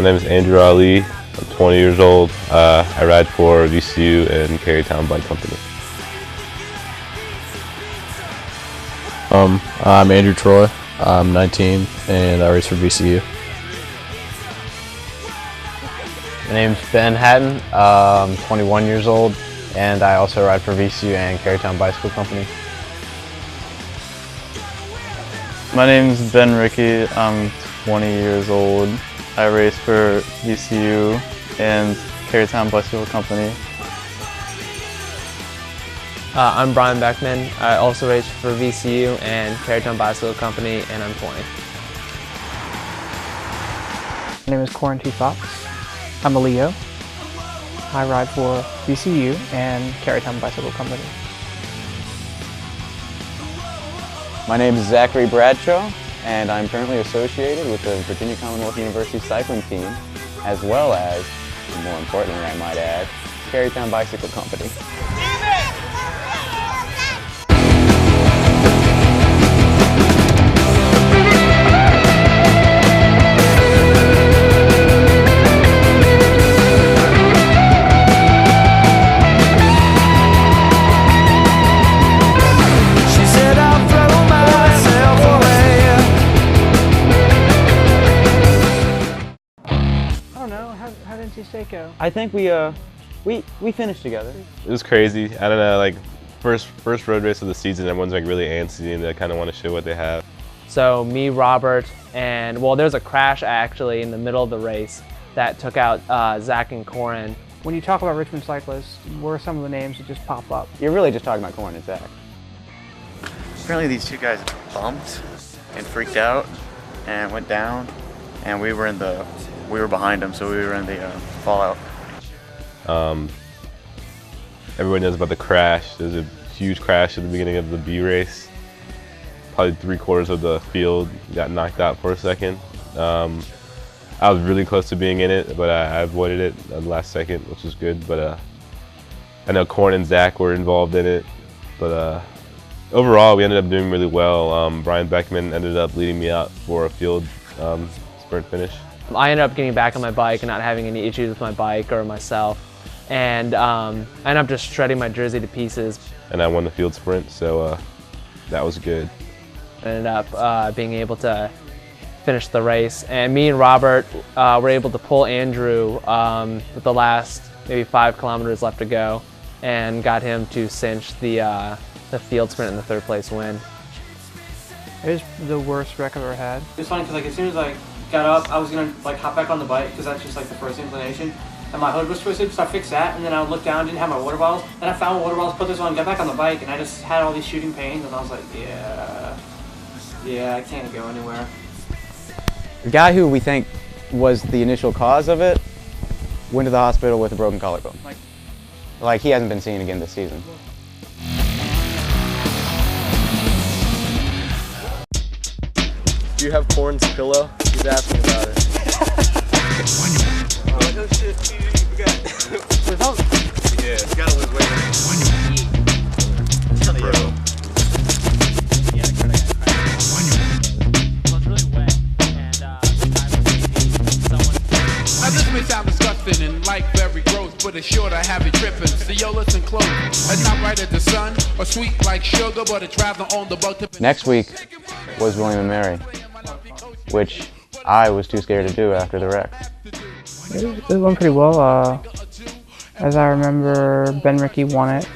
My name is Andrew Ali. I'm 20 years old. I ride for VCU and Cary Town Bike Company. I'm Andrew Troy. I'm 19 and I race for VCU. My name's Ben Hatton. I'm 21 years old and I also ride for VCU and Cary Town Bicycle Company. My name's Ben Rickey. I'm 20 years old. I race for VCU and Cary Town Bicycle Company. I'm Brian Beckman. I also race for VCU and Cary Town Bicycle Company, and I'm 20. My name is Corin T. Fox. I'm a Leo. I ride for VCU and Cary Town Bicycle Company. My name is Zachary Bradshaw, and I'm currently associated with the Virginia Commonwealth University cycling team, as well as, more importantly I might add, Cary Town Bicycle Company. How did you say go? I think we finished together. It was crazy. I don't know, like first road race of the season, everyone's like really antsy and they kind of want to show what they have. So me, Robert, and well, there was a crash actually in the middle of the race that took out Zach and Corin. When you talk about Richmond cyclists, what are some of the names that just pop up? You're really just talking about Corin and Zach. Apparently these two guys bumped and freaked out and went down, and we were behind them, so we were in the fallout. Everyone knows about the crash. There's a huge crash at the beginning of the B race. Probably 3/4 of the field got knocked out for a second. I was really close to being in it, but I avoided it at the last second, which was good. But I know Corin and Zach were involved in it. But overall, we ended up doing really well. Brian Beckman ended up leading me out for a field sprint finish. I ended up getting back on my bike and not having any issues with my bike or myself. And I ended up just shredding my jersey to pieces. And I won the field sprint, so that was good. I ended up being able to finish the race. And me and Robert were able to pull Andrew with the last maybe 5 kilometers left to go and got him to cinch the field sprint and the 3rd place win. It was the worst wreck I've ever had. It was funny because as soon as I got up, I was gonna hop back on the bike because that's just the first inclination. And my hood was twisted, so I fixed that. And then I would look down, didn't have my water bottles. Then I found my water bottles, put this on, got back on the bike, and I just had all these shooting pains. And I was like, yeah, I can't go anywhere. The guy who we think was the initial cause of it went to the hospital with a broken collarbone. Like he hasn't been seen again this season. Do you have Corin's pillow? He's asking about it. Oh shit, you forgot. Yeah, you gotta lose weight. Bro. Now this may sound disgusting and like very gross, but it's sure to have you tripping. Ceolus and clothes, it's not right at the sun or sweet like sugar, but it's rather on the boat. Next week was William and Mary, which I was too scared to do after the wreck. It went pretty well. As I remember, Ben Rickey won it.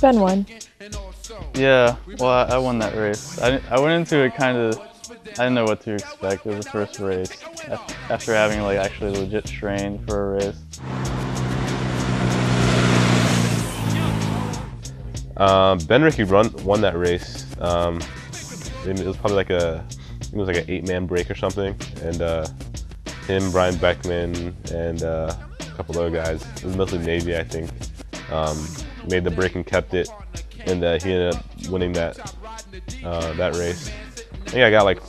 Ben won. Yeah, well, I won that race. I went into it I didn't know what to expect. It was the first race after having actually legit trained for a race. Ben Rickey won that race. It was probably an 8-man break or something, and him, Brian Beckman, and a couple other guys. It was mostly Navy, I think. Made the break and kept it, and he ended up winning that race. I think I got like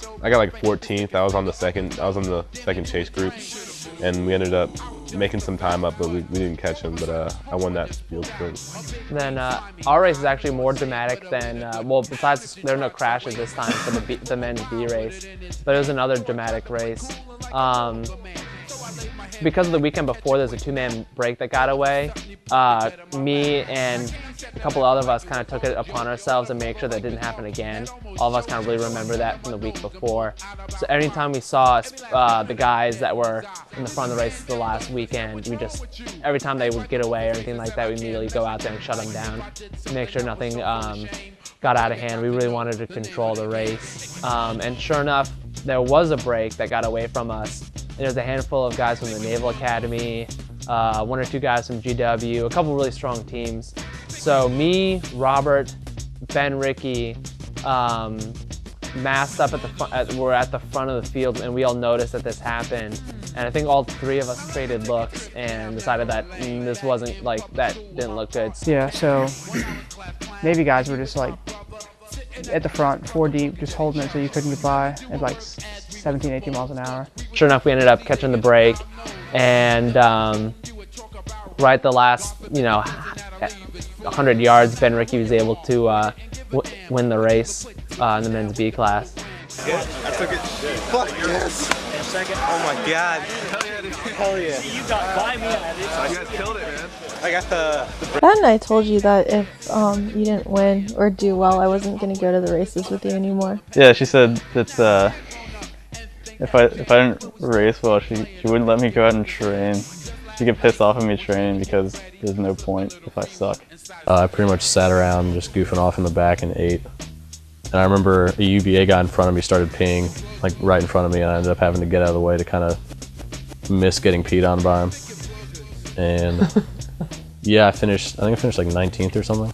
14th. I was on the second chase group. and we ended up making some time up, but we didn't catch him. But I won that field sprint. Then our race is actually more dramatic than, well, besides there were no crashes this time for the men's B race, but it was another dramatic race. Because of the weekend before, there's a two-man break that got away. Me and a couple other of us kind of took it upon ourselves to make sure that didn't happen again. All of us kind of really remember that from the week before. So anytime we saw the guys that were in the front of the race the last weekend, every time they would get away or anything like that, we immediately go out there and shut them down to make sure nothing got out of hand. We really wanted to control the race. And sure enough, there was a break that got away from us. There's a handful of guys from the Naval Academy, one or two guys from GW, a couple really strong teams. So me, Robert, Ben, Ricky, masked up we're at the front of the field, and we all noticed that this happened. And I think all three of us traded looks and decided that this wasn't that didn't look good. Yeah, so Navy guys were just at the front, 4 deep, just holding it so you couldn't get by at 17, 18 miles an hour. Sure enough, we ended up catching the break, and right the last, 100 yards, Ben Ricky was able to win the race in the men's B class. Yeah, I took it. Fuck yes. Second. Oh my god. Hell yeah. You got by me. You guys killed it, man. I got the Hadn't I told you that if you didn't win or do well, I wasn't going to go to the races with you anymore? Yeah, she said that if I didn't race well, she wouldn't let me go out and train. She get pissed off at me training because there's no point if I suck. I pretty much sat around just goofing off in the back and ate. And I remember a UVA guy in front of me started peeing, right in front of me, and I ended up having to get out of the way to kind of miss getting peed on by him. And yeah, I think I finished 19th or something.